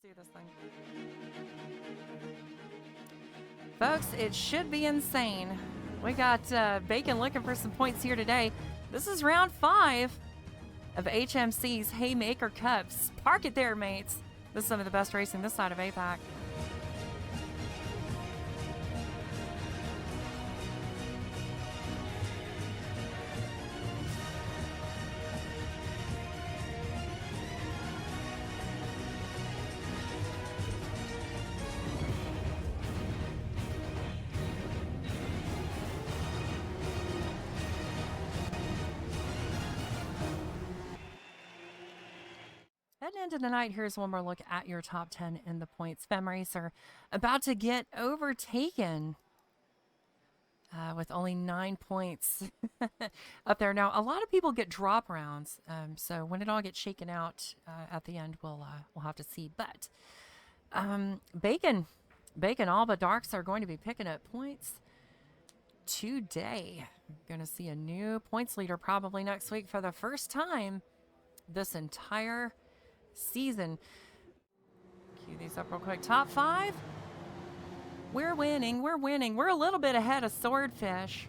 Do this thing. Folks, it should be insane. We got Bacon looking for some points here today. This is round 5 of HMC's Haymaker Cups. Park it there, mates. This is some of the best racing this side of APAC. Heading into the night, here's one more look at your top 10 in the points. Fem Racer about to get overtaken with only 9 points up there. Now, a lot of people get drop rounds, so when it all gets shaken out at the end, we'll have to see. But Bacon, Alba, Darks are going to be picking up points today. Going to see a new points leader probably next week for the first time this entire season. Cue these up real quick. Top 5. We're winning. We're a little bit ahead of Swordfish,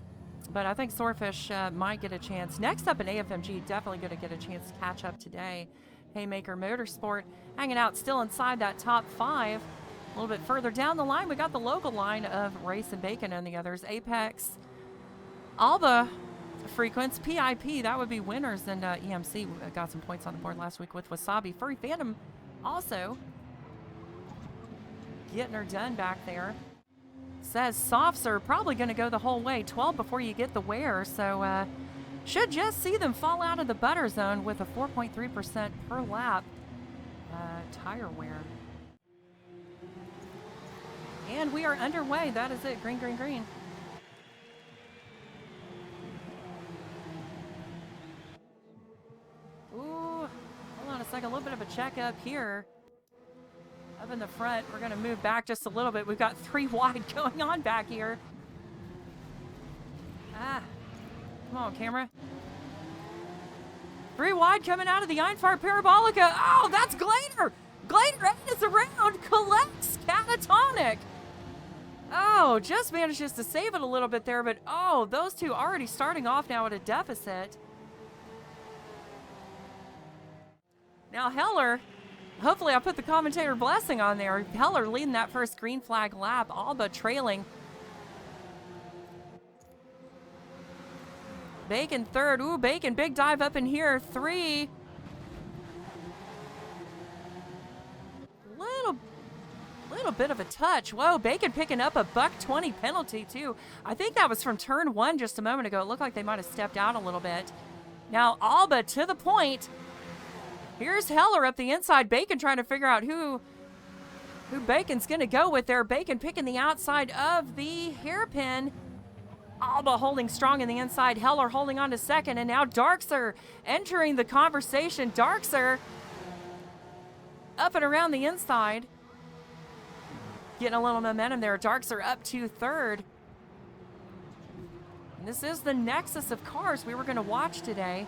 but I think Swordfish might get a chance. Next up in AFMG, definitely going to get a chance to catch up today. Haymaker Motorsport hanging out still inside that top 5. A little bit further down the line, we got the local line of Race and Bacon and the others. Apex, Alba, Frequence, PIP, that would be winners, and EMC got some points on the board last week with Wasabi. Furry Phantom also getting her done back there. Says softs are probably going to go the whole way, 12 before you get the wear, so should just see them fall out of the butter zone with a 4.3% per lap tire wear. And we are underway. That is it. Green, green, green. Like a little bit of a checkup here up in the front. We're going to move back just a little bit. We've got 3 wide going on back here. Come on, camera. 3 wide coming out of the Einfahrt Parabolica. Oh, that's Glader. Glader is around, collects Catatonic. Oh, just manages to save it a little bit there, but oh, those two already starting off now at a deficit. Now Heller, hopefully I put the commentator blessing on there. Heller leading that first green flag lap, Alba trailing. Bacon third. Ooh, Bacon, big dive up in here. 3. Little bit of a touch. Whoa, Bacon picking up a $120 penalty too. I think that was from turn 1 just a moment ago. It looked like they might have stepped out a little bit. Now Alba to the point. Here's Heller up the inside. Bacon trying to figure out who Bacon's going to go with there. Bacon picking the outside of the hairpin. Alba holding strong in the inside. Heller holding on to second. And now Darkser entering the conversation. Darkser up and around the inside. Getting a little momentum there. Darkser up to third. And this is the nexus of cars we were going to watch today.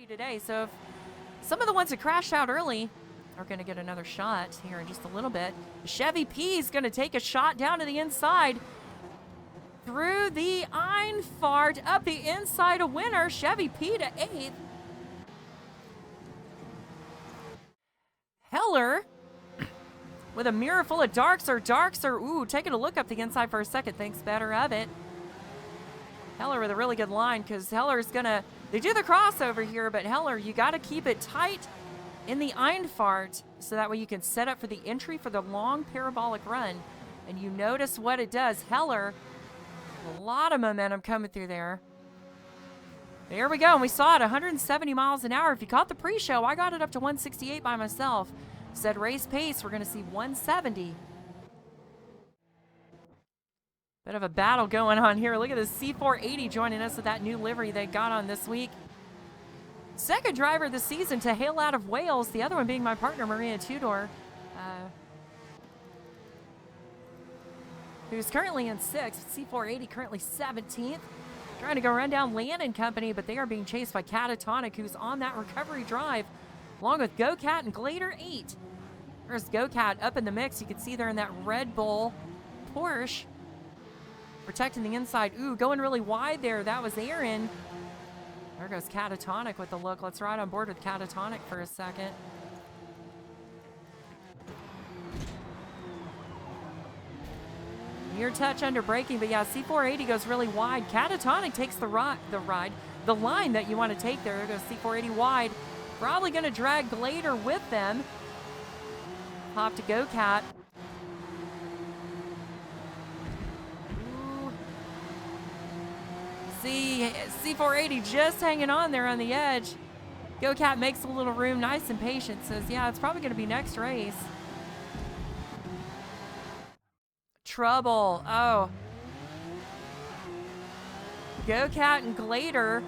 Today, so if some of the ones that crashed out early are going to get another shot here in just a little bit. Chevy P is going to take a shot down to the inside through the Einfahrt, up the inside, a winner. Chevy P to 8th. Heller with a mirror full of Darkser, ooh, taking a look up the inside for a second, thinks better of it. Heller with a really good line, because Heller's gonna, they do the crossover here, but Heller, you got to keep it tight in the Einfahrt so that way you can set up for the entry for the long parabolic run. And you notice what it does. Heller, a lot of momentum coming through there. There we go, and we saw it, 170 miles an hour. If you caught the pre-show, I got it up to 168 by myself. Said race pace, we're going to see 170. Bit of a battle going on here. Look at this C480 joining us with that new livery they got on this week. Second driver of the season to hail out of Wales. The other one being my partner, Maria Tudor, who's currently in 6th. C480 currently 17th. Trying to go run down Land & Company, but they are being chased by Catatonic, who's on that recovery drive. along with GoCat and Glader 8. There's GoCat up in the mix. You can see there in that Red Bull Porsche. Protecting the inside. Ooh, going really wide there. That was Aaron. There goes Catatonic with the look. Let's ride on board with Catatonic for a second. Near touch under braking, but yeah, C480 goes really wide. Catatonic takes the line that you want to take there. There goes C480 wide. Probably going to drag Glader with them. Pop to GoCat. Ooh. See, C480 just hanging on there on the edge. GoCat makes a little room, nice and patient. Says, yeah, it's probably going to be next race. Trouble. Oh. GoCat and Glader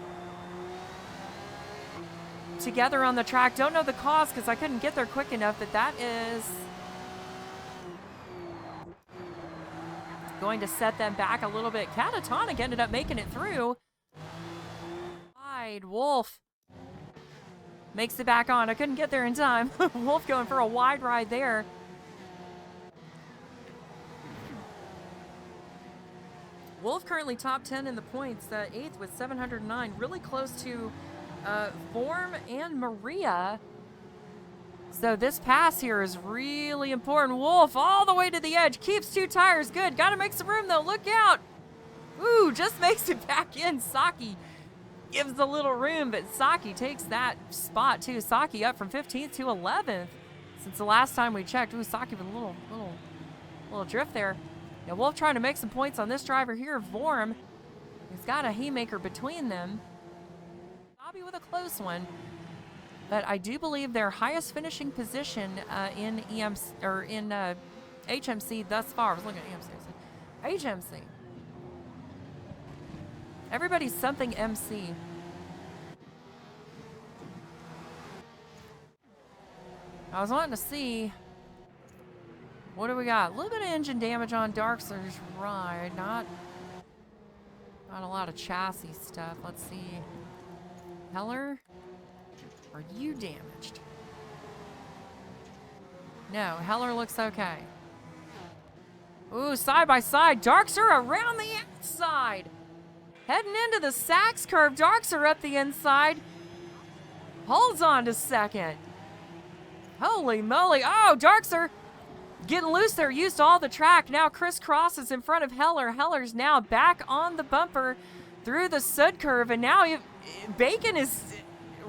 together on the track. Don't know the cause because I couldn't get there quick enough, but that is going to set them back a little bit. Catatonic ended up making it through. Wide. Wolf makes it back on. I couldn't get there in time. Wolf going for a wide ride there. Wolf currently top 10 in the points, 8th with 709, really close to Vorm and Maria. So this pass here is really important. Wolf all the way to the edge, keeps 2 tires, good. Got to make some room though, look out. Ooh, just makes it back in. Saki gives a little room, but Saki takes that spot too. Saki up from 15th to 11th since the last time we checked. Ooh, Saki with a little drift there. Now, Wolf trying to make some points on this driver here, Vorm. He's got a Haymaker between them. Bobby with a close one. But I do believe their highest finishing position in HMC thus far. I was looking at EMC. HMC. Everybody's something MC. I was wanting to see. What do we got? A little bit of engine damage on Darkster's ride. Not a lot of chassis stuff. Let's see. Heller, are you damaged? No, Heller looks okay. Ooh, side by side. Darkster around the outside. Heading into the Sachs curve. Darkster up the inside. Holds on to second. Holy moly. Oh, Darkster getting loose there, used all the track. Now crisscrosses in front of Heller. Heller's now back on the bumper through the Sud curve, and now Bacon is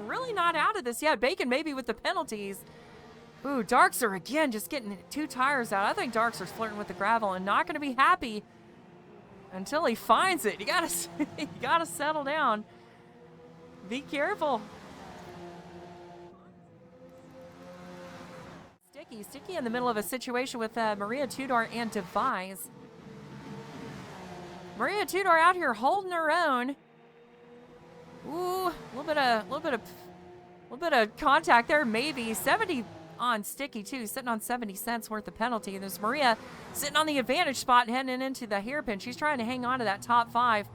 really not out of this yet. Bacon maybe with the penalties. Ooh, Darkster again just getting 2 tires out. I think Darkster's flirting with the gravel and not going to be happy until he finds it. You gotta settle down. Be careful. Sticky in the middle of a situation with Maria Tudor and Devise. Maria Tudor out here holding her own. Ooh, a little bit of contact there, maybe. 70 on Sticky too, sitting on 70 cents worth of penalty. There's Maria sitting on the advantage spot, heading into the hairpin. She's trying to hang on to that top 5.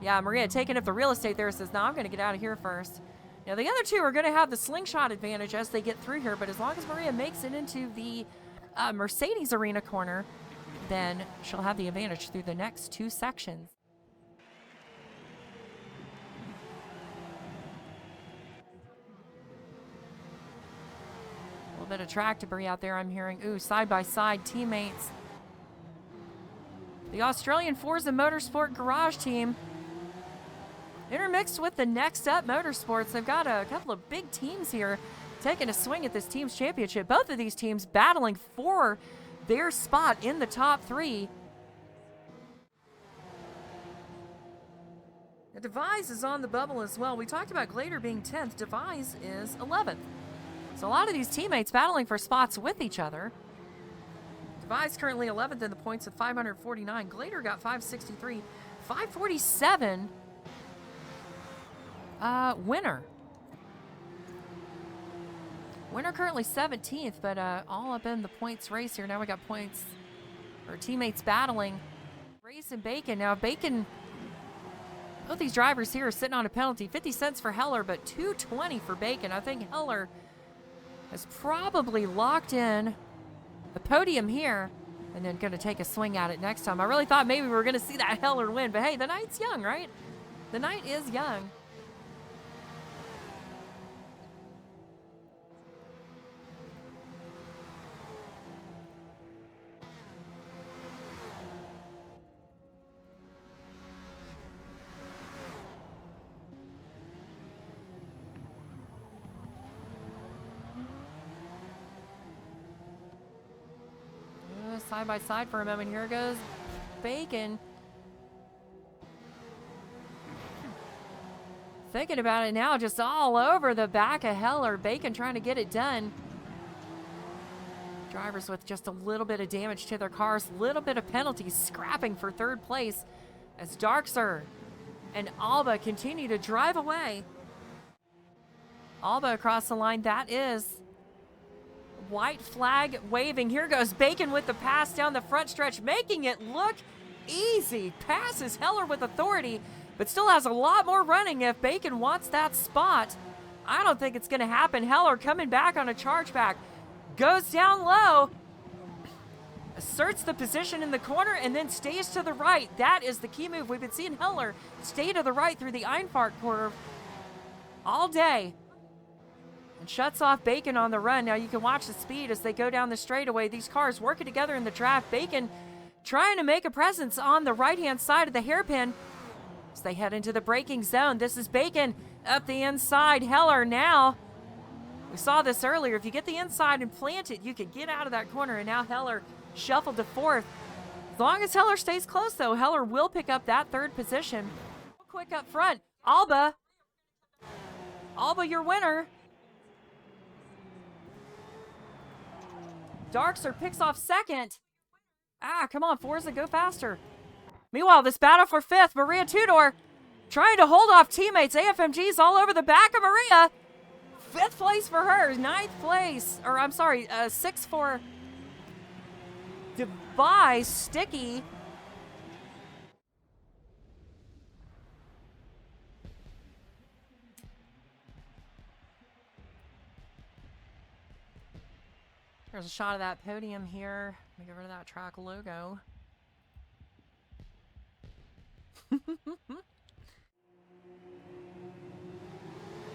Yeah, Maria taking up the real estate there, says, no, I'm going to get out of here first. Now, the other 2 are going to have the slingshot advantage as they get through here, but as long as Maria makes it into the Mercedes arena corner, then she'll have the advantage through the next 2 sections. A little bit of track debris out there, I'm hearing. Ooh, side-by-side teammates. The Australian Forza Motorsport Garage team intermixed with the Next Up Motorsports. They've got a couple of big teams here taking a swing at this team's championship. Both of these teams battling for their spot in the top 3. The Devise is on the bubble as well. We talked about Glader being 10th. Devise is 11th. So a lot of these teammates battling for spots with each other. Devise currently 11th in the points at 549. Glader got 563. 547. Winner currently 17th, but all up in the points race here. Now we got points, or teammates battling. Race and Bacon. Now Bacon, both these drivers here are sitting on a penalty. 50 cents for Heller, but 220 for Bacon. I think Heller is probably locked in the podium here and then going to take a swing at it next time. I really thought maybe we were going to see that Heller win, but hey, the night's young, right? The night is young. Side by side for a moment. Here goes Bacon. Thinking about it now, just all over the back of Heller. Bacon trying to get it done. Drivers with just a little bit of damage to their cars, little bit of penalties, scrapping for third place as Darkser and Alba continue to drive away. Alba across the line, that is white flag waving. Here goes Bacon with the pass down the front stretch, making it look easy. Passes Heller with authority, but still has a lot more running if Bacon wants that spot. I don't think it's going to happen. Heller coming back on a chargeback. Goes down low. Asserts the position in the corner and then stays to the right. That is the key move. We've been seeing Heller stay to the right through the Einfahrt curve all day. And shuts off Bacon on the run. Now you can watch the speed as they go down the straightaway. These cars working together in the draft. Bacon trying to make a presence on the right-hand side of the hairpin as they head into the braking zone. This is Bacon up the inside. Heller now. We saw this earlier. If you get the inside and plant it, you can get out of that corner. And now Heller shuffled to fourth. As long as Heller stays close, though, Heller will pick up that third position. Quick up front. Alba. Alba, your winner. Darkser picks off second. Come on, Forza, go faster. Meanwhile, this battle for fifth, Maria Tudor trying to hold off teammates. AFMG's all over the back of Maria. Fifth place for her, ninth place, or I'm sorry, sixth for Dubai, Sticky. There's a shot of that podium here. Let me get rid of that track logo.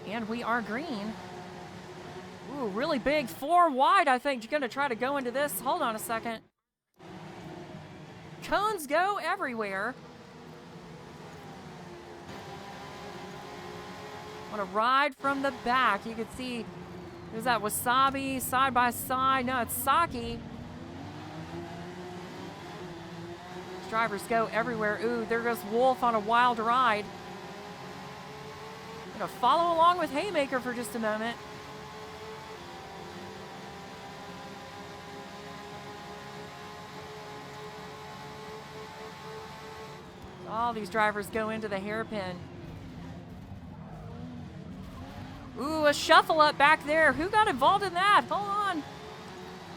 And we are green. Ooh, really big. 4 wide, I think. You're going to try to go into this. Hold on a second. Cones go everywhere. Want to ride from the back. You can see, there's that Wasabi side by side. No, it's Saki. Drivers go everywhere. Ooh, there goes Wolf on a wild ride. Gonna follow along with Haymaker for just a moment. All these drivers go into the hairpin. Ooh, a shuffle up back there. Who got involved in that? Hold on.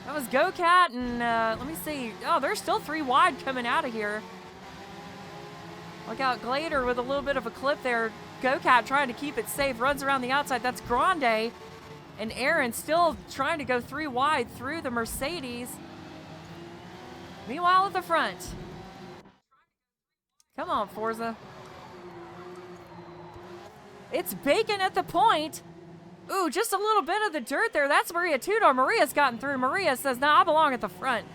That was GoCat and let me see. Oh, there's still 3 wide coming out of here. Look out, Glader with a little bit of a clip there. GoCat trying to keep it safe. Runs around the outside. That's Grande. And Aaron still trying to go 3 wide through the Mercedes. Meanwhile at the front. Come on, Forza. It's Bacon at the point. Ooh, just a little bit of the dirt there. That's Maria Tudor. Maria's gotten through. Maria says, no, I belong at the front.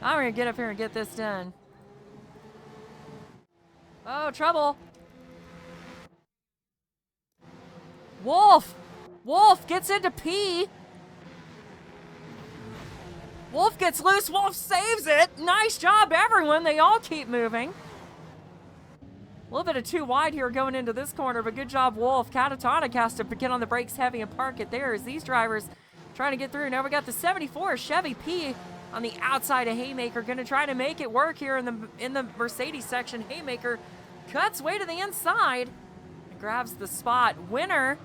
I'm going to get up here and get this done. Oh, trouble. Wolf. Wolf gets into P. Wolf gets loose. Wolf saves it. Nice job, everyone. They all keep moving. A little bit of 2 wide here going into this corner, but good job, Wolf. Catatonic has to get on the brakes heavy and park it there as these drivers trying to get through. Now we got the 74 Chevy P on the outside of Haymaker, going to try to make it work here in the Mercedes section. Haymaker cuts way to the inside and grabs the spot. Winner.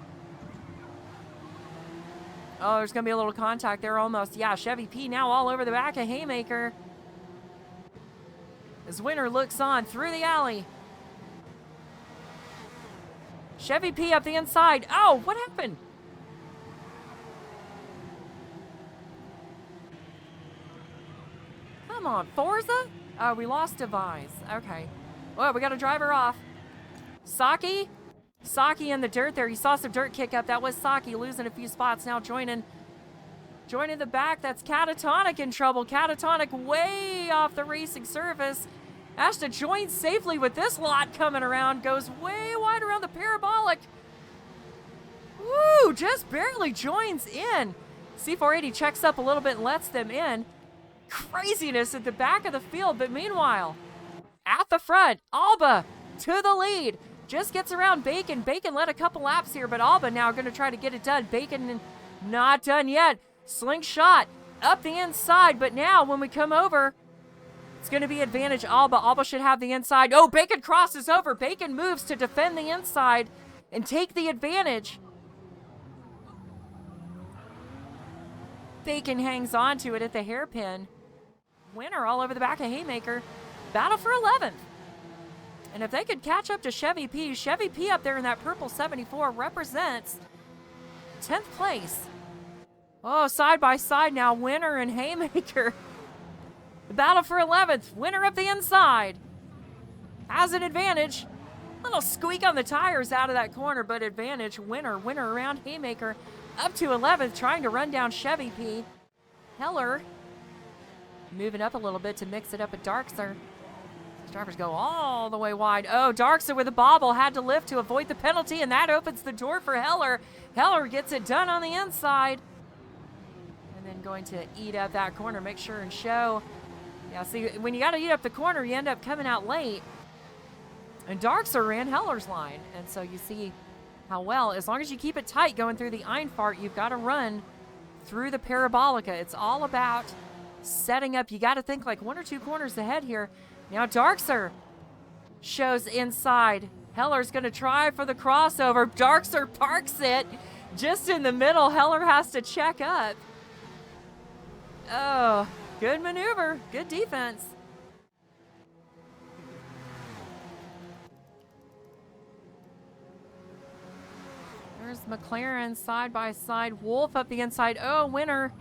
Oh, there's going to be a little contact there almost. Yeah, Chevy P now all over the back of Haymaker. As Winner looks on through the alley. Chevy P up the inside. Oh, what happened? Come on, Forza? Oh, we lost Devise. Okay. Well, we got a driver off. Saki? Saki in the dirt there. You saw some dirt kick up. That was Saki losing a few spots. Now joining the back. That's Catatonic in trouble. Catatonic way off the racing surface. Has to join safely with this lot coming around. Goes way wide around the parabolic. Woo! Just barely joins in. C480 checks up a little bit and lets them in. Craziness at the back of the field, but meanwhile, at the front, Alba to the lead. Just gets around Bacon. Bacon led a couple laps here, but Alba now going to try to get it done. Bacon not done yet. Slingshot up the inside, but now when we come over, it's going to be advantage Alba. Alba should have the inside. Oh, Bacon crosses over. Bacon moves to defend the inside and take the advantage. Bacon hangs on to it at the hairpin. Winner all over the back of Haymaker. Battle for 11th. And if they could catch up to Chevy P up there in that purple 74 represents 10th place. Oh, side by side now, Winner and Haymaker. The battle for 11th. Winner up the inside. Has an advantage. Little squeak on the tires out of that corner, but advantage. Winner around Haymaker. Up to 11th, trying to run down Chevy P. Heller moving up a little bit to mix it up with Darkser. These drivers go all the way wide. Oh, Darkser with a bobble had to lift to avoid the penalty, and that opens the door for Heller. Heller gets it done on the inside. And then going to eat up that corner, make sure and show. Yeah, see, when you got to eat up the corner, you end up coming out late. And Darkser ran Heller's line. And so you see how well, as long as you keep it tight going through the Einfahrt, you've got to run through the Parabolica. It's all about setting up. You got to think like one or two corners ahead here. Now Darkser shows inside. Heller's going to try for the crossover. Darkser parks it just in the middle. Heller has to check up. Oh, good maneuver. Good defense. There's McLaren side by side. Wolf up the inside. Oh, Winner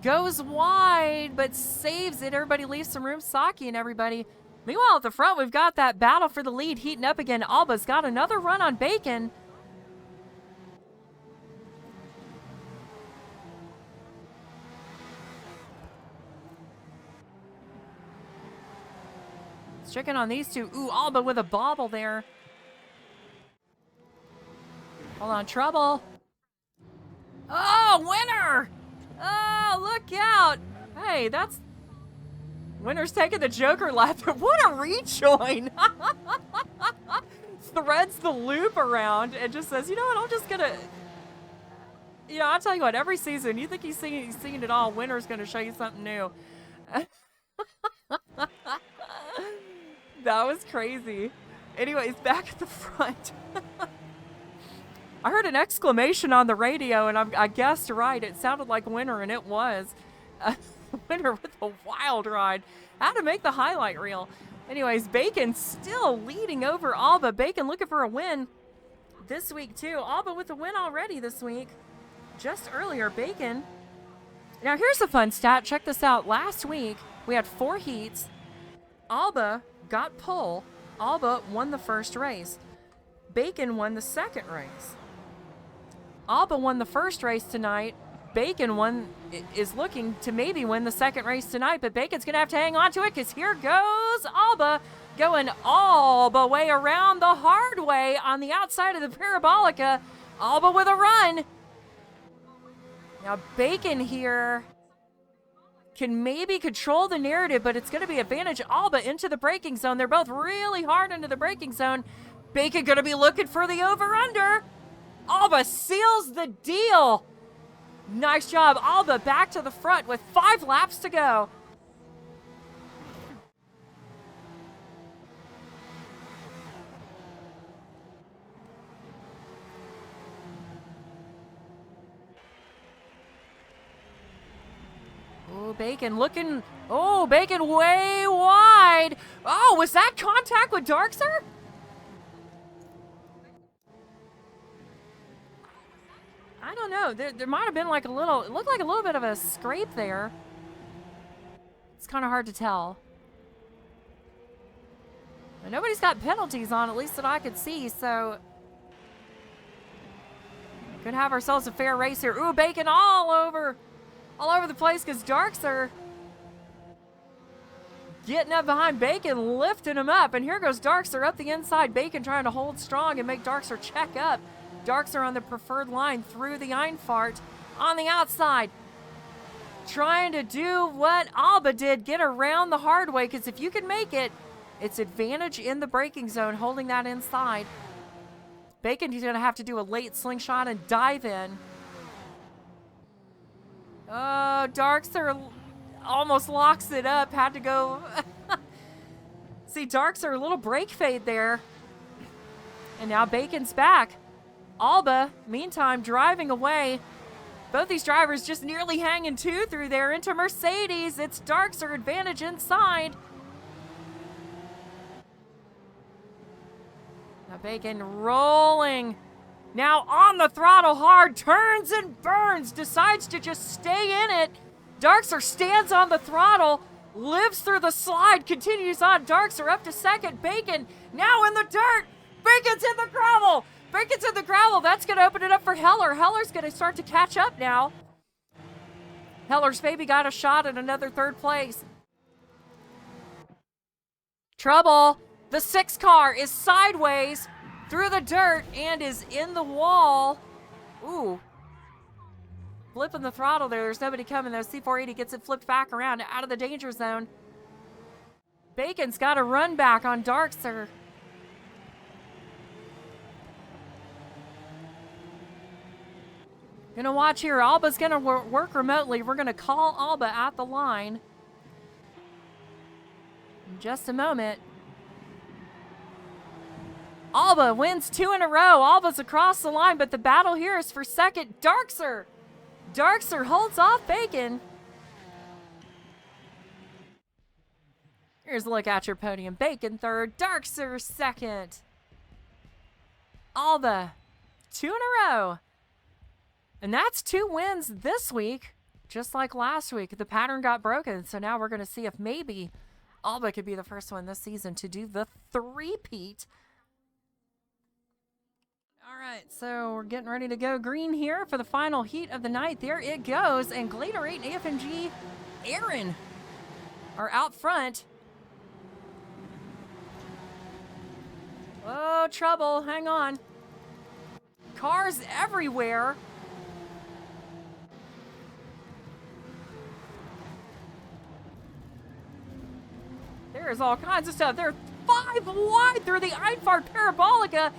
goes wide, but saves it. Everybody leaves some room. Saki and everybody. Meanwhile, at the front, we've got that battle for the lead heating up again. Alba's got another run on Bacon. Checking on these two. Ooh, Alba with a bobble there. Hold on, trouble. Oh, Winner! Oh, look out! Hey, that's... Winner's taking the Joker lap. What a rejoin! Threads the loop around and just says, you know what, I'm just gonna... You know, I'll tell you what, every season, you think he's seen it all, Winner's gonna show you something new. That was crazy. Anyways, back at the front. I heard an exclamation on the radio, and I guessed right. It sounded like Winner, and it was. Winner with a wild ride. Had to make the highlight reel. Anyways, Bacon still leading over Alba. Bacon looking for a win this week, too. Alba with a win already this week. Just earlier, Bacon. Now, here's a fun stat. Check this out. Last week, we had 4 heats. Alba got pole. Alba won the first race. Bacon won the second race. Alba won the first race tonight. Bacon is looking to maybe win the second race tonight, but Bacon's going to have to hang on to it because here goes Alba going all the way around the hard way on the outside of the Parabolica. Alba with a run. Now Bacon here can maybe control the narrative, but it's going to be advantage Alba into the braking zone. They're both really hard into the braking zone. Bacon going to be looking for the over-under. Alba seals the deal. Nice job. Alba back to the front with 5 laps to go. Oh, Bacon looking. Oh, Bacon way wide. Oh, was that contact with Darkser? I don't know. There might have been like a little, it looked like a little bit of a scrape there. It's kind of hard to tell. And nobody's got penalties on, at least that I could see, so could have ourselves a fair race here. Ooh, Bacon all over the place because Darkser getting up behind Bacon, lifting him up. And here goes Darkser up the inside. Bacon trying to hold strong and make Darkser check up. Darkser on the preferred line through the Einfahrt on the outside. Trying to do what Alba did, get around the hard way, because if you can make it, it's advantage in the braking zone, holding that inside. Bacon is going to have to do a late slingshot and dive in. Oh, Darkser almost locks it up. Had to go. See, Darkser, a little brake fade there. And now Bacon's back. Alba, meantime, driving away. Both these drivers just nearly hanging two through there into Mercedes. It's Darkser advantage inside. Now Bacon rolling. Now on the throttle hard, turns and burns, decides to just stay in it. Darkser stands on the throttle, lives through the slide, continues on. Darkser up to second. Bacon now in the dirt. Bacon's in the gravel. Bacon's in the gravel. That's going to open it up for Heller. Heller's going to start to catch up now. Heller's maybe got a shot at another third place. Trouble. The 6 car is sideways through the dirt and is in the wall. Ooh. Flipping the throttle there. There's nobody coming though. C480 gets it flipped back around out of the danger zone. Bacon's got a run back on Darkser. Gonna watch here. Alba's gonna work remotely. We're gonna call Alba at the line in just a moment. Alba wins 2 in a row. Alba's across the line, but the battle here is for second. Darkser. Darkser holds off Bacon. Here's a look at your podium. Bacon third, Darkser second. Alba, 2 in a row. And that's 2 wins this week, just like last week. The pattern got broken, so now we're going to see if maybe Alba could be the first one this season to do the three-peat. All right, so we're getting ready to go green here for the final heat of the night. There it goes, and Gladerate and AFMG Aaron are out front. Oh, trouble, hang on. Cars everywhere. There's all kinds of stuff. They're 5 wide through the Einfahrt Parabolica.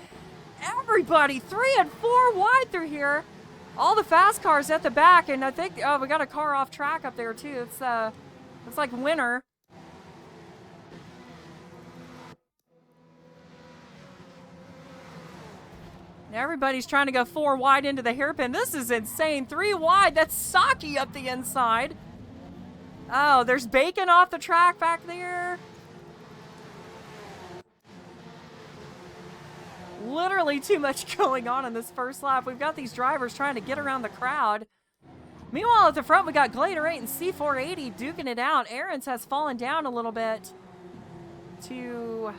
Everybody 3 and 4 wide through here. All the fast cars at the back, and I think we got a car off track up there too. It's like winter. Everybody's trying to go 4 wide into the hairpin. This is insane. 3 wide. That's Saki up the inside. Oh, there's Bacon off the track back there. Literally too much going on in this first lap. We've got these drivers trying to get around the crowd. Meanwhile, at the front, we got Gladerate and C480 duking it out. Aaron's has fallen down a little bit to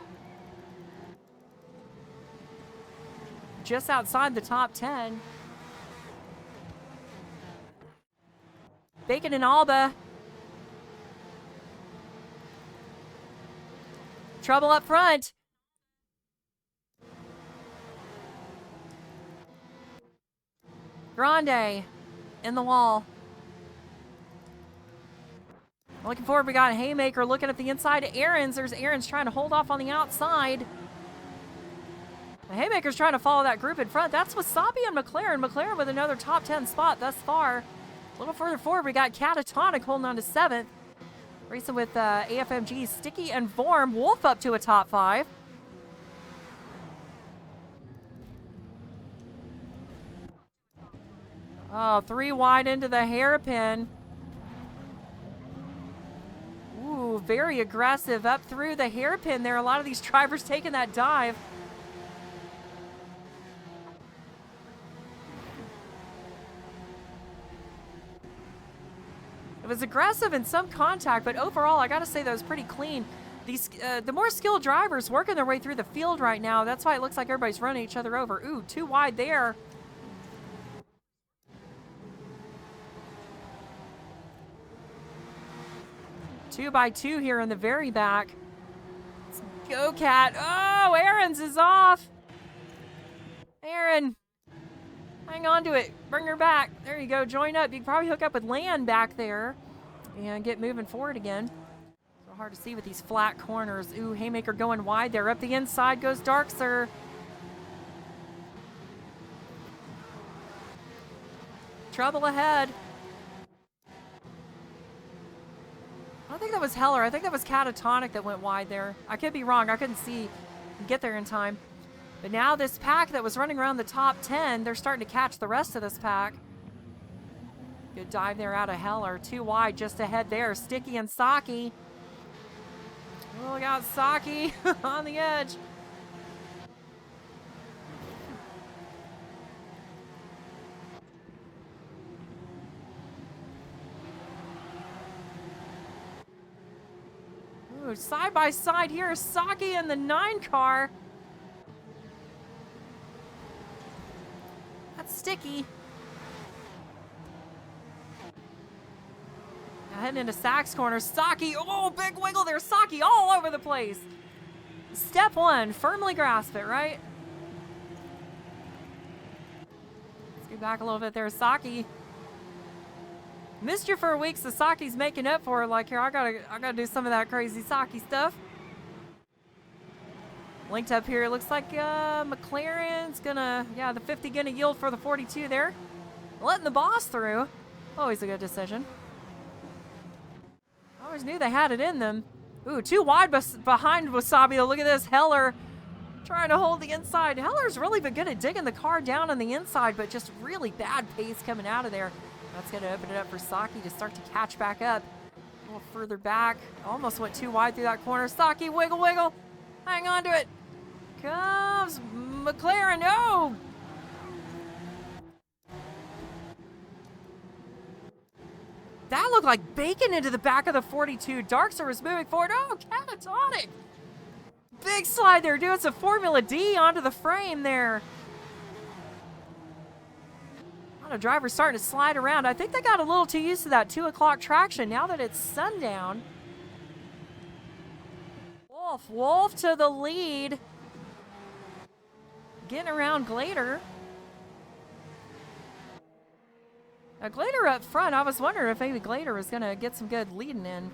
just outside the top 10. Bacon and Alba. Trouble up front. Grande in the wall. Looking forward, we got Haymaker looking at the inside of Aaron's. There's Aaron's trying to hold off on the outside. The Haymaker's trying to follow that group in front. That's Wasabi and McLaren. McLaren with another top 10 spot thus far. A little further forward, we got Catatonic holding on to 7th. Racing with AFMG, Sticky and Vorm. Wolf up to a top 5. Oh, 3 wide into the hairpin. Ooh, very aggressive up through the hairpin there. A lot of these drivers taking that dive. It was aggressive in some contact, but overall, I got to say that was pretty clean. These, the more skilled drivers working their way through the field right now. That's why it looks like everybody's running each other over. Ooh, too wide there. Two by two here in the very back. Let's go, Cat. Oh, Aaron's is off. Aaron, hang on to it. Bring her back. There you go. Join up. You can probably hook up with Land back there and get moving forward again. So hard to see with these flat corners. Ooh, Haymaker going wide there. Up the inside goes Darkser. Trouble ahead. I don't think that was Heller. I think that was Catatonic that went wide there. I could be wrong. I couldn't see get there in time. But now this pack that was running around the top 10, they're starting to catch the rest of this pack. Good dive there out of Heller. Too wide just ahead there. Sticky and Saki. Oh, we got Saki on the edge. Ooh, side by side here, Saki in the 9 car. That's Sticky. Now heading into Sack's corner, Saki. Oh, big wiggle there, Saki all over the place. Step 1, firmly grasp it, right? Let's get back a little bit there, Saki. Missed you for a week, so Saki's making up for it. Like, here, I gotta do some of that crazy Saki stuff. Linked up here, it looks like McLaren's gonna, the 50 gonna yield for the 42 there. Letting the boss through. Always a good decision. Always knew they had it in them. Ooh, too wide behind Wasabi. Look at this, Heller trying to hold the inside. Heller's really been good at digging the car down on the inside, but just really bad pace coming out of there. That's going to open it up for Saki to start to catch back up. A little further back. Almost went too wide through that corner. Saki, wiggle, wiggle. Hang on to it. Comes McLaren. No! That looked like bacon into the back of the 42. Darkser was moving forward. Oh, Catatonic. Big slide there, doing some Formula D onto the frame there. A driver starting to slide around. I think they got a little too used to that 2 o'clock traction now that it's sundown. Wolf to the lead. Getting around Glader. Now Glader up front, I was wondering if maybe Glader was going to get some good leading in.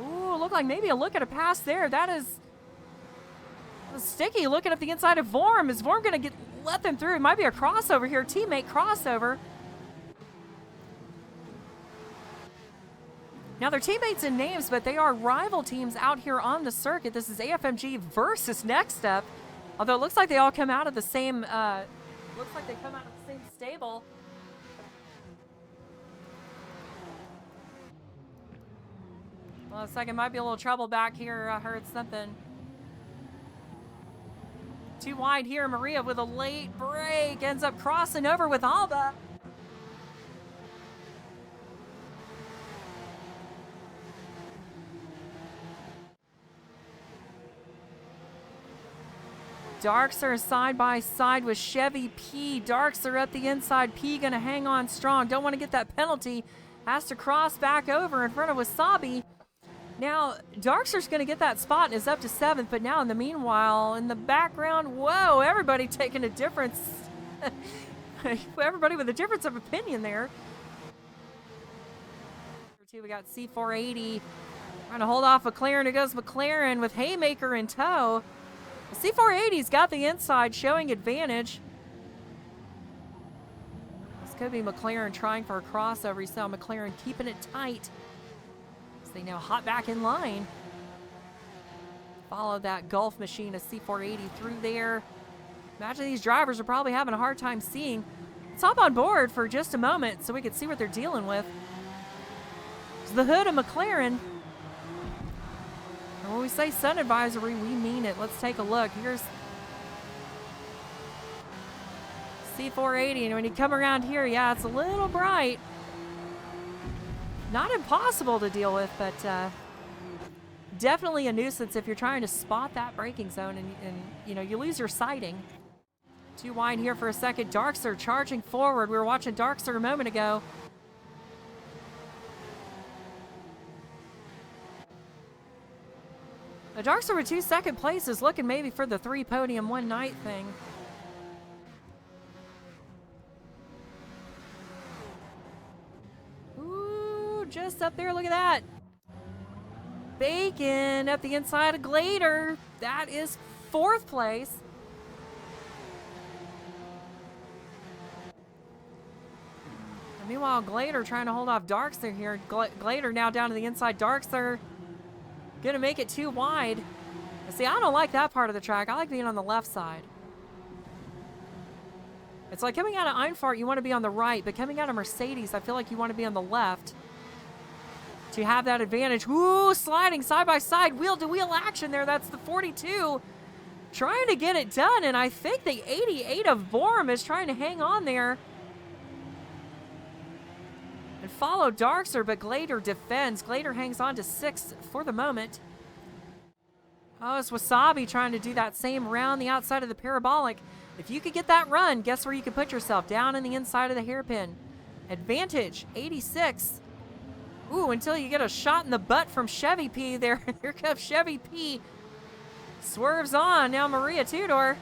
Ooh, looked like maybe a look at a pass there. That is Sticky looking up the inside of Vorm. Is Vorm going to let them through? It might be a crossover here. Teammate crossover. Now, they're teammates in names, but they are rival teams out here on the circuit. This is AFMG versus Next Up. Although it looks like they all come out of the same, looks like they come out of the same stable. Well, looks like it might be a little trouble back here. I heard something. Too wide here. Maria with a late break ends up crossing over with Alba. Darkser side by side with Chevy P. Darkser up the inside. P gonna hang on strong. Don't want to get that penalty. Has to cross back over in front of Wasabi. Now, Darkser's going to get that spot and is up to 7th, but now in the meanwhile, in the background, whoa, everybody taking a difference. Everybody with a difference of opinion there. We got C480 trying to hold off McLaren. It goes McLaren with Haymaker in tow. The C480's got the inside, showing advantage. This could be McLaren trying for a crossover. You saw McLaren keeping it tight. They now hop back in line. Follow that Gulf machine of C480 through there. Imagine these drivers are probably having a hard time seeing. Let's hop on board for just a moment so we can see what they're dealing with. It's the hood of McLaren. And when we say sun advisory, we mean it. Let's take a look. Here's C480, and when you come around here, yeah, it's a little bright. Not impossible to deal with, but definitely a nuisance if you're trying to spot that braking zone and you know, you lose your sighting. Too wide here for a second. Darkster charging forward. We were watching Darkster a moment ago. The Darkster with 2 second places, looking maybe for the 3 podium one night thing. Ooh, just up there, look at that. Bacon up the inside of Glader. That is 4th place. And meanwhile, Glader trying to hold off Darkster here. Glader now down to the inside. Darkster gonna make it too wide. See, I don't like that part of the track. I like being on the left side. It's like coming out of Einfahrt, you want to be on the right, but coming out of Mercedes, I feel like you want to be on the left to have that advantage. Ooh, sliding side by side, wheel-to-wheel action there. That's the 42 trying to get it done, and I think the 88 of Vorm is trying to hang on there and follow Darkster, but Glader defends. Glader hangs on to 6th for the moment. Oh, it's Wasabi trying to do that same round the outside of the parabolic. If you could get that run, guess where you could put yourself? Down in the inside of the hairpin. Advantage, 86. Ooh, until you get a shot in the butt from Chevy P there. Here comes Chevy P. Swerves on. Now Maria Tudor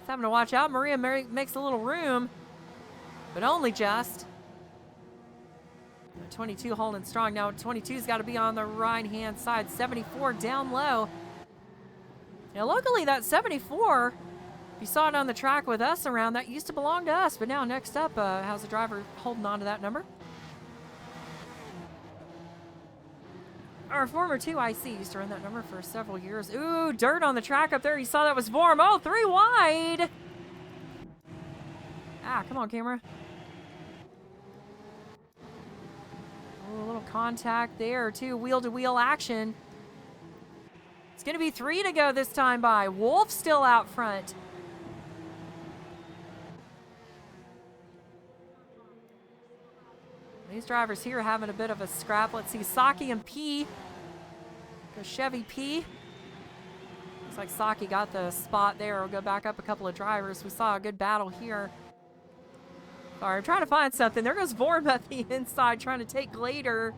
is having to watch out. Maria makes a little room, but only just. 22 holding strong. Now 22's got to be on the right-hand side. 74 down low. Now, luckily, that 74, you saw it on the track with us around, that used to belong to us. But now, next up, how's the driver holding on to that number? Our former 2IC used to run that number for several years. Ooh, dirt on the track up there. You saw that was Vorm. Oh, 3 wide. Ah, come on, camera. Ooh, a little contact there, too. Wheel-to-wheel action. It's going to be 3 to go this time by. Wolf still out front. These drivers here having a bit of a scrap. Let's see, Saki and P. Go Chevy P. Looks like Saki got the spot there. We'll go back up a couple of drivers. We saw a good battle here. All right, I'm trying to find something. There goes Vorm at the inside trying to take Glader.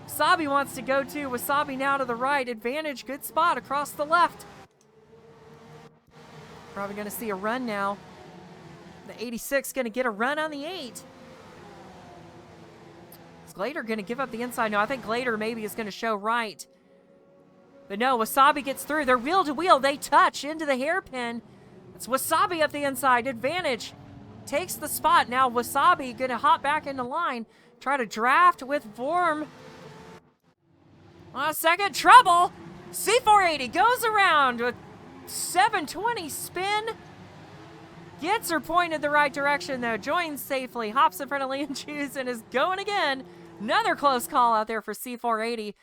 Wasabi wants to go too. Wasabi now to the right. Advantage, good spot across the left. Probably going to see a run now. The 86 going to get a run on the 8. Is Glader going to give up the inside? No, I think Glader maybe is going to show right. But no, Wasabi gets through. They're wheel to wheel. They touch into the hairpin. It's Wasabi up the inside. Advantage takes the spot. Now Wasabi going to hop back into line. Try to draft with Vorm. On a second, trouble. C480 goes around with 720 spin. Gets her pointed the right direction, though. Joins safely. Hops in front of Leon Chews and is going again. Another close call out there for C480.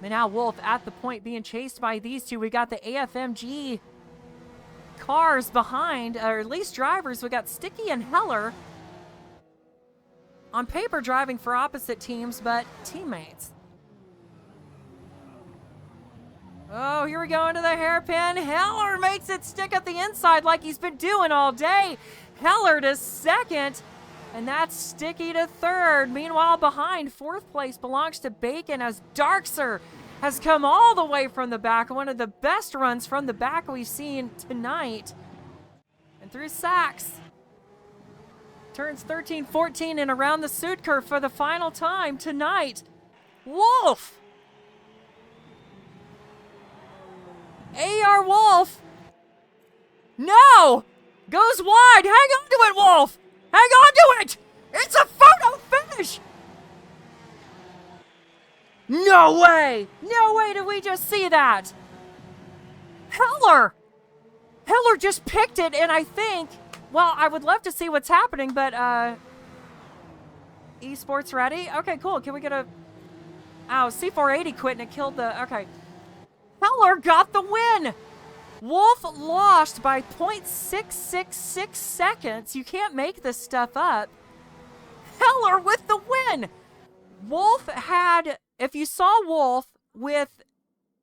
But now Wolf at the point being chased by these two. We got the AFMG cars behind, or at least drivers. We got Sticky and Heller. On paper, driving for opposite teams, but teammates. Oh, here we go into the hairpin. Heller makes it stick up the inside like he's been doing all day. Heller to 2nd, and that's Sticky to 3rd. Meanwhile, behind, 4th place belongs to Bacon as Darkser has come all the way from the back. One of the best runs from the back we've seen tonight. And through Sachs. Turns 13, 14, and around the suit curve for the final time tonight. Wolf! AR Wolf! No! Goes wide! Hang on to it, Wolf! Hang on to it! It's a photo finish! No way! No way did we just see that! Heller! Heller just picked it, and I think... Well, I would love to see what's happening, but, esports ready? Okay, cool. Can we get a... Oh, C480 quit and it killed the... Okay. Heller got the win! Wolf lost by 0.666 seconds. You can't make this stuff up. Heller with the win. Wolf had, if you saw Wolf with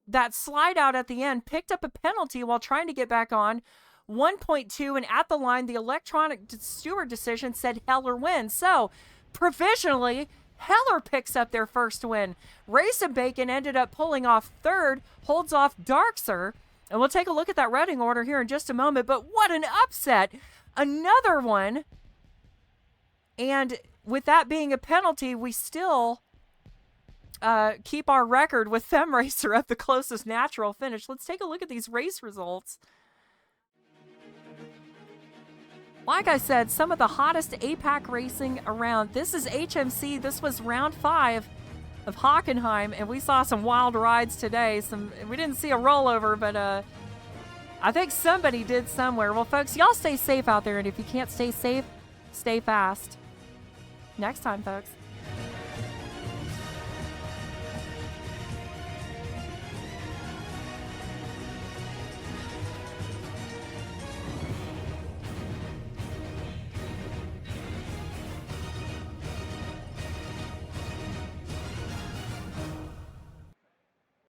that slide out at the end, picked up a penalty while trying to get back on 1.2, and at the line, the electronic steward decision said Heller wins. So, provisionally, Heller picks up their first win. Race and Bacon ended up pulling off third, holds off Darkser. And we'll take a look at that running order here in just a moment. But what an upset. Another one. And with that being a penalty, we still keep our record with FemRacer at the closest natural finish. Let's take a look at these race results. Like I said, some of the hottest APAC racing around. This is HMC. This was round 5 of Hockenheim, and we saw some wild rides today. We didn't see a rollover, but I think somebody did somewhere. Well, folks, y'all stay safe out there, and if you can't stay safe, stay fast. Next time, folks.